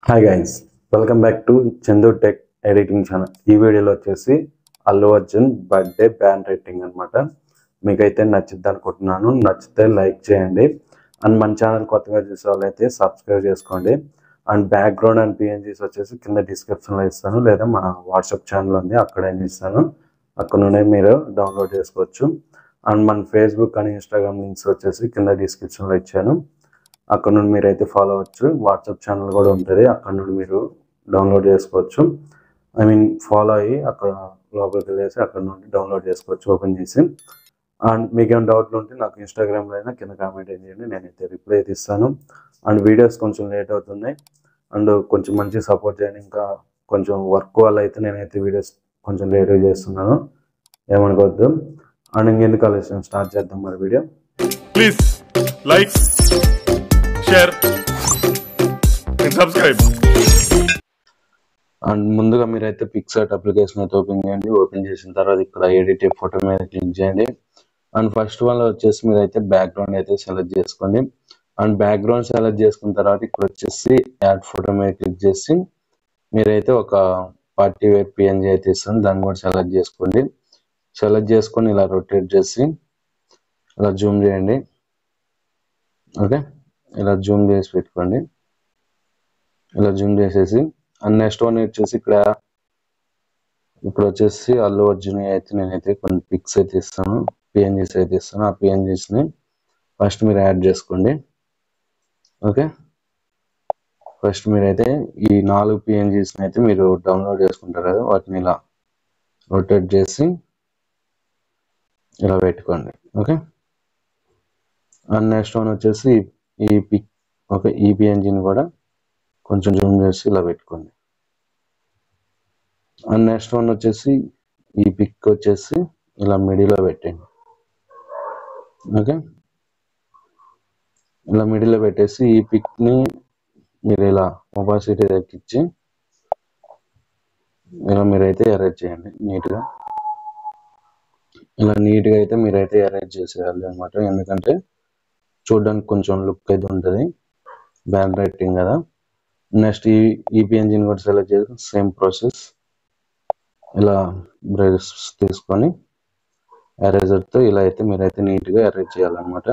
Hi guys, welcome back to Chandu tech editing channel. ఈ వీడియోలో వచ్చేసి Allu Arjun birthday ban writing అనమాట. మీకైతే నచ్చిద్ది అనుకుంటున్నాను. నచ్చితే లైక్ చేయండి. అండ్ మన ఛానల్ కొత్తగా చూసే వాళ్ళైతే సబ్స్క్రైబ్ చేసుకోండి. అండ్ బ్యాక్గ్రౌండ్ అండ్ పిఎన్జీస్ వచ్చేసి కింద డిస్క్రిప్షన్లో ఇస్తాను, లేదా మన వాట్సాప్ ఛానల్ ఉంది అక్కడైనా ఇస్తాను. అక్కడ నుండి మీరు డౌన్లోడ్ చేసుకోవచ్చు. అండ్ మన ఫేస్బుక్ అండ్ ఇన్స్టాగ్రామ్ లింక్స్ వచ్చేసి కింద డిస్క్రిప్షన్లో ఇచ్చాను. అక్కడ నుండి మీరు అయితే ఫాలో అవ్వచ్చు. వాట్సాప్ ఛానల్ కూడా ఉంటుంది, అక్కడ నుండి మీరు డౌన్లోడ్ చేసుకోవచ్చు. ఫాలో అయ్యి అక్కడ లోపలికి వెళ్ళేసి అక్కడ నుండి డౌన్లోడ్ చేసుకోవచ్చు ఓపెన్ చేసి. అండ్ మీకు ఏమైనా డౌట్లు ఉంటే నాకు ఇన్స్టాగ్రామ్లో అయినా కింద కామెంట్ చేయండి, నేనైతే రిప్లై అయితే ఇస్తాను. అండ్ వీడియోస్ కొంచెం లేట్ అవుతున్నాయి, అండ్ కొంచెం మంచి సపోర్ట్ చేయండి. ఇంకా కొంచెం వర్క్ వల్ల అయితే నేనైతే వీడియోస్ కొంచెం లేట్గా చేస్తున్నాను, ఏమనుకోవద్దు. అండ్ ఇంకెందుకు ఆలస్యం, స్టార్ట్ చేద్దాం మరి video. Please like, share and subscribe. And ముందుగా మీరైతే పిక్సార్ట్ అప్లికేషన్ అయితే ఓపెన్ చేయండి. ఓపెన్ చేసిన తర్వాత ఇక్కడ ఎడిట్ ఫోటో మీద క్లిక్ చేయండి. అండ్ ఫస్ట్ వన్ వచ్చేసి మీరైతే బ్యాక్గ్రౌండ్ అయితే సెలెక్ట్ చేసుకోండి. అండ్ బ్యాక్గ్రౌండ్ సెలెక్ట్ చేసుకున్న తర్వాత ఇక్కడ వచ్చేసి యాడ్ ఫోటో మీద క్లిక్ చేసి మీరైతే ఒక పార్టీ వేర్ పిఎన్జీ అయితే ఇస్తాను, దాన్ని కూడా సెలెక్ట్ చేసుకోండి. సెలెక్ట్ చేసుకొని ఇలా రొటేట్ చేసి ఇలా జూమ్ చేయండి. ఓకే, ఇలా జూమ్ చేసి పెట్టుకోండి. ఇలా జూమ్ చేసేసి అండ్ నెక్స్ట్ వన్ వచ్చేసి ఇప్పుడు వచ్చేసి అల్లు అర్జున్ అయితే నేనైతే కొన్ని పిక్స్ అయితే ఇస్తాను, పిఎన్జీస్ అయితే ఇస్తాను. ఆ పిఎన్జీస్ని ఫస్ట్ మీరు యాడ్ చేసుకోండి. ఓకే, ఫస్ట్ మీరైతే ఈ 4 పిఎన్జీస్ని అయితే మీరు డౌన్లోడ్ చేసుకుంటారు కదా, వాటిని ఇలా రొటేట్ చేసి ఇలా పెట్టుకోండి. ఓకే, అండ్ నెక్స్ట్ వన్ వచ్చేసి ఈ పిక్, ఓకే, ఈ పిఎన్జీని కూడా కొంచెం జూమ్ చేసి ఇలా పెట్టుకోండి. అండ్ నెక్స్ట్ వన్ వచ్చేసి ఈ పిక్ వచ్చేసి ఇలా మిడిల్లో పెట్టండి. ఓకే, ఇలా మిడిల్లో పెట్టేసి ఈ పిక్ని మీరు ఇలా ఒపాసిటీ తగ్గించి ఇలా మీరైతే ఎరేజ్ చేయండి నీట్గా. ఇలా నీట్గా అయితే మీరైతే ఎరేజ్ చేసేయాలి అనమాట, ఎందుకంటే చూడడానికి కొంచెం లుక్ అయితే ఉంటుంది, బ్యాన్ రైటింగ్ కదా. నెక్స్ట్ ఈ పిఎన్జీని కూడా సెలెక్ట్ చేసి సేమ్ ప్రాసెస్ ఇలా బ్రష్ తీసుకొని ఎరేజర్తో ఇలా అయితే మీరైతే నీట్గా ఎరేజ్ చేయాలన్నమాట.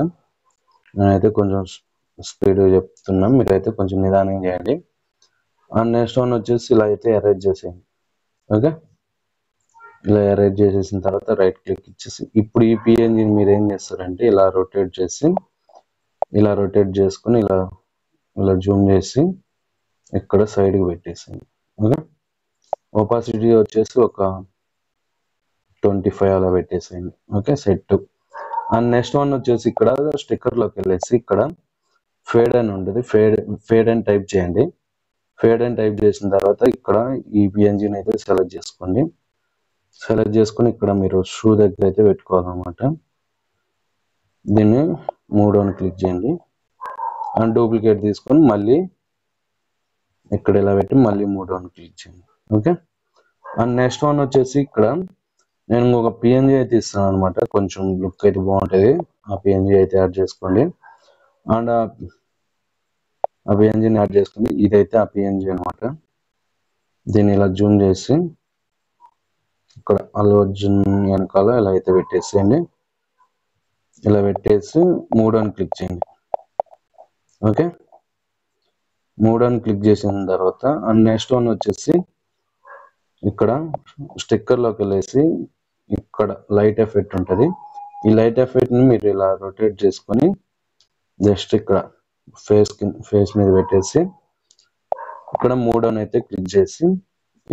నేనైతే కొంచెం స్పీడ్గా చెప్తున్నాను, మీరైతే కొంచెం నిదానంగా చేయండి. అండ్ నెక్స్ట్ వన్ వచ్చేసి ఇలా అయితే ఎరేజ్ చేసేయండి. ఓకే, ఇలా ఎరేజ్ చేసేసిన తర్వాత రైట్ క్లిక్ ఇచ్చేసి ఇప్పుడు ఈ పిఎన్జీని మీరు ఏం చేస్తారంటే ఇలా రొటేట్ చేసి ఇలా రొటేట్ చేసుకొని ఇలా ఇలా జూమ్ చేసి ఇక్కడ సైడ్కి పెట్టేసేయండి. ఓకే, ఒపాసిటీ వచ్చేసి ఒక 25 అలా పెట్టేసేయండి. Okay, set. And next one వచ్చేసి ఇక్కడ స్టిక్కర్లోకి వెళ్ళేసి ఇక్కడ ఫేడ్ అని ఉంటుంది, ఫేడ్ అని టైప్ చేయండి. ఫేడ్ అని టైప్ చేసిన తర్వాత ఇక్కడ ఈ పిఎన్జీని అయితే సెలెక్ట్ చేసుకోండి. సెలెక్ట్ చేసుకొని ఇక్కడ మీరు షూ దగ్గర అయితే పెట్టుకోవాలన్నమాట. దీన్ని 3 అని క్లిక్ చేయండి. అండ్ డూప్లికేట్ తీసుకొని మళ్ళీ ఇక్కడ ఇలా పెట్టి మళ్ళీ 3 అని క్లిక్ చేయండి. ఓకే, అండ్ నెక్స్ట్ వన్ వచ్చేసి ఇక్కడ నేను ఒక పిఎన్జీ అయితే ఇస్తాను అనమాట, కొంచెం లుక్ అయితే బాగుంటుంది. ఆ పిఎన్జీ అయితే యాడ్ చేసుకోండి. అండ్ ఆ పిఎన్జీని యాడ్ చేసుకోండి. ఇదైతే ఆ పిఎన్జీ అనమాట. దీన్ని ఇలా జూమ్ చేసి ఇక్కడ అల్లు అర్జున్ వెనకాల ఇలా అయితే పెట్టేసేయండి. ఇలా పెట్టేసి 3 అని క్లిక్ చేయండి. ఓకే, 3 అని క్లిక్ చేసిన తర్వాత అండ్ నెక్స్ట్ వన్ వచ్చేసి ఇక్కడ స్టిక్కర్లోకి వెళ్ళేసి ఇక్కడ లైట్ ఎఫెక్ట్ ఉంటుంది. ఈ లైట్ ఎఫెక్ట్ని మీరు ఇలా రొటేట్ చేసుకొని జస్ట్ ఇక్కడ ఫేస్ మీద పెట్టేసి ఇక్కడ 3 అని అయితే క్లిక్ చేసి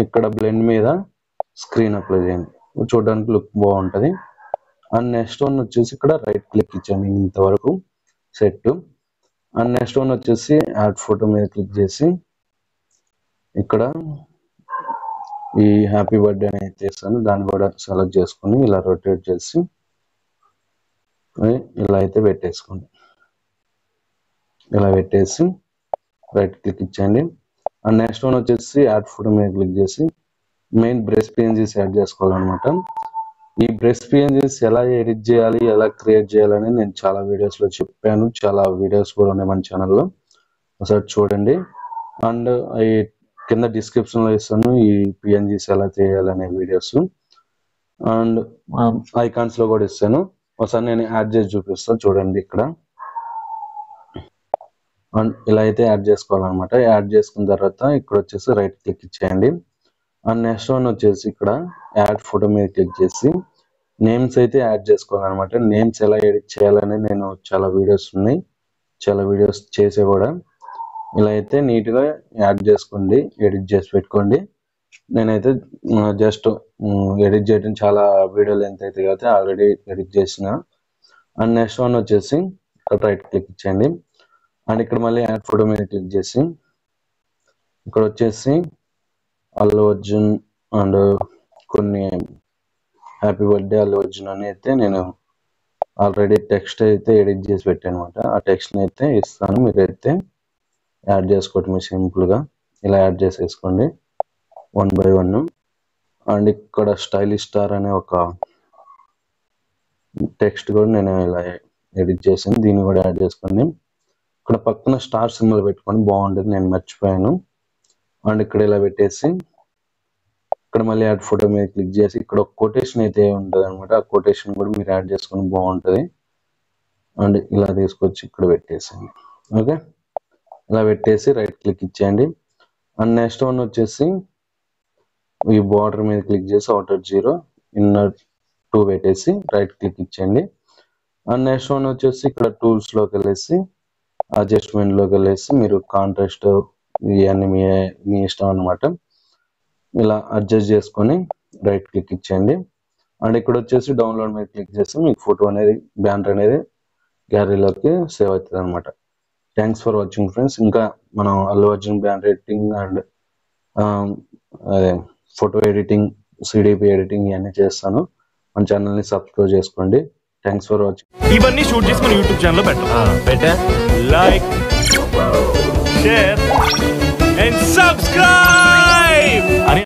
ఇక్కడ బ్లెండ్ మీద స్క్రీన్ అప్లై చేయండి, చూడడానికి లుక్ బాగుంటుంది. అండ్ నెక్స్ట్ వన్ వచ్చేసి ఇక్కడ రైట్ క్లిక్ ఇచ్చండి, ఇంతవరకు సెట్. అండ్ నెక్స్ట్ వన్ వచ్చేసి యాడ్ ఫోటో మీద క్లిక్ చేసి ఇక్కడ ఈ హ్యాపీ బర్త్డే అని అయితే చేస్తాను, దాన్ని కూడా సెలెక్ట్ చేసుకొని ఇలా రొటేట్ చేసి ఇలా అయితే పెట్టేసుకోండి. ఇలా పెట్టేసి రైట్ క్లిక్ ఇచ్చేయండి. అండ్ నెక్స్ట్ వన్ వచ్చేసి యాడ్ ఫోటో మీద క్లిక్ చేసి మెయిన్ బ్రష్ పిఎన్జీస్ యాడ్ చేసుకోవాలన్నమాట. ఈ బ్రష్ పిఎన్జీస్ ఎలా ఎడిట్ చేయాలి, ఎలా క్రియేట్ చేయాలని నేను చాలా వీడియోస్లో చెప్పాను, చాలా వీడియోస్ కూడా ఉన్నాయి మన ఛానల్లో, ఒకసారి చూడండి. అండ్ ఈ కింద డిస్క్రిప్షన్లో ఇస్తాను ఈ పిఎన్జీస్ ఎలా చేయాలనే వీడియోస్, అండ్ ఐకాన్స్లో కూడా ఇస్తాను. ఒకసారి నేను యాడ్ చేసి చూపిస్తాను చూడండి. ఇక్కడ అండ్ ఇలా అయితే యాడ్ చేసుకోవాలన్నమాట. యాడ్ చేసుకున్న తర్వాత ఇక్కడ వచ్చేసి రైట్ క్లిక్ ఇచ్చేయండి. అండ్ నెక్స్ట్ వన్ వచ్చేసి ఇక్కడ యాడ్ ఫోటో మీద క్లిక్ చేసి నేమ్స్ అయితే యాడ్ చేసుకోవాలన్నమాట. నేమ్స్ ఎలా ఎడిట్ చేయాలని నేను చాలా వీడియోస్ ఉన్నాయి, చాలా వీడియోస్ చేసే కూడా. ఇలా అయితే నీట్గా యాడ్ చేసుకోండి, ఎడిట్ చేసి పెట్టుకోండి. నేనైతే జస్ట్ ఎడిట్ చేయడం చాలా వీడియోలు ఎంత అయితే కాబట్టి ఆల్రెడీ ఎడిట్ చేసిన. అండ్ నెక్స్ట్ వన్ వచ్చేసి ఇక్కడ రైట్ క్లిక్ ఇచ్చేయండి. అండ్ ఇక్కడ మళ్ళీ యాడ్ ఫోటో మీద క్లిక్ చేసి ఇక్కడ వచ్చేసి అల్లు అర్జున్ అండ్ కొన్ని హ్యాపీ బర్త్డే అల్లు అర్జున్ అని అయితే నేను ఆల్రెడీ టెక్స్ట్ అయితే ఎడిట్ చేసి పెట్టాను అనమాట. ఆ టెక్స్ట్ని అయితే ఇస్తాను, మీరైతే యాడ్ చేసుకోవటం సింపుల్గా ఇలా యాడ్ చేసేసుకోండి 1 by 1. అండ్ ఇక్కడ స్టైలిష్ స్టార్ అనే ఒక టెక్స్ట్ కూడా నేను ఇలా ఎడిట్ చేసాను, దీన్ని కూడా యాడ్ చేసుకోండి. ఇక్కడ పక్కన స్టార్ సింబల్ పెట్టుకొని బాగుంటుంది, నేను మర్చిపోయాను. అండ్ ఇక్కడ ఇలా పెట్టేసి ఇక్కడ మళ్ళీ యాడ్ ఫోటో మీద క్లిక్ చేసి ఇక్కడ ఒక కొటేషన్ అయితే ఉంటుంది అనమాట. ఆ కొటేషన్ కూడా మీరు యాడ్ చేసుకొని బాగుంటుంది. అండ్ ఇలా తీసుకొచ్చి ఇక్కడ పెట్టేసండి. ఓకే, ఇలా పెట్టేసి రైట్ క్లిక్ ఇచ్చేయండి. అండ్ నెక్స్ట్ వన్ వచ్చేసి ఈ బార్డర్ మీద క్లిక్ చేసి అవుటర్ 0 ఇన్నర్ 2 పెట్టేసి రైట్ క్లిక్ ఇచ్చేయండి. అండ్ నెక్స్ట్ వన్ వచ్చేసి ఇక్కడ టూల్స్లోకి వెళ్ళేసి అడ్జస్ట్మెంట్లోకి వెళ్ళేసి మీరు కాంట్రాస్ట్ ఇవన్నీ మీ ఇష్టం అనమాట. ఇలా అడ్జస్ట్ చేసుకొని రైట్ క్లిక్ ఇచ్చేయండి. అండ్ ఇక్కడ వచ్చేసి డౌన్లోడ్ మీద క్లిక్ చేసి మీకు ఫోటో అనేది బ్యానర్ అనేది గ్యాలరీలోకి సేవ్ అవుతుంది అనమాట. Thanks for watching friends. ఇంకా మనం Allu Arjun banner editing and అదే ఫోటో ఎడిటింగ్, సిడిపి ఎడిటింగ్ ఇవన్నీ చేస్తాను. మన ఛానల్ని సబ్స్క్రైబ్ చేసుకోండి. Thanks for watching. ఇవన్నీ షూట్ చేసి మన యూట్యూబ్ ఛానల్లో పెట్టా లైక్, షేర్ అండ్ సబ్స్క్రైబ్.